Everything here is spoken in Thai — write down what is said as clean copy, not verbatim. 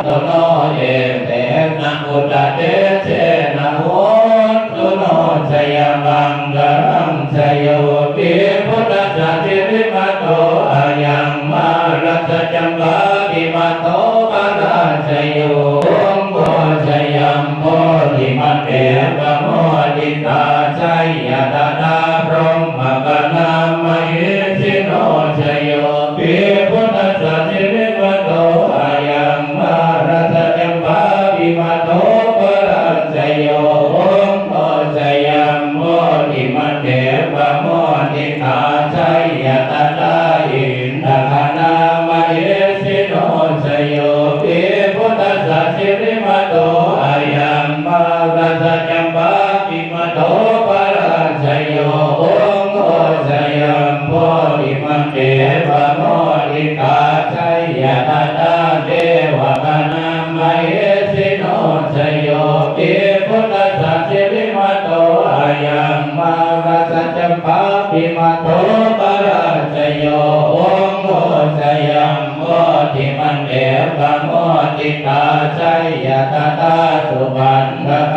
โตโนเอเตนะอุตเตเสนะโหตุโนชยมังกรังชโยปิพุทธัสสะสิริมาโตอายังมารัสจัมปาปิมาโตปะราชโยองโฆชยัมโพธิมันเตปะโมดิตาชัยยตนาพรหมกนามหิสิโนชโยปิพุทธัสสะสิริมาโตอายังมารัสจัมปาปิมาโตปะราชโยองโฆชยัมโพธิมันเตปะโมดิตาชัยยตนาอินทคานามหิสิโนชโยปิพุทธัสสะสิริมาโตอายังมารัสจัมปาปิมาโตปะราชโยองโฆชยัมโพธิมันเตปะโมดิตาชัยยตนาเทวคณามหิสิโนชโยปิพุทธัสสะสิริมาโตอายังมารัสจัมปาปิมาโตปะราชโยองโฆชยัมโพธิมันเตปะโมดิตาชัยยตนาสุปันทค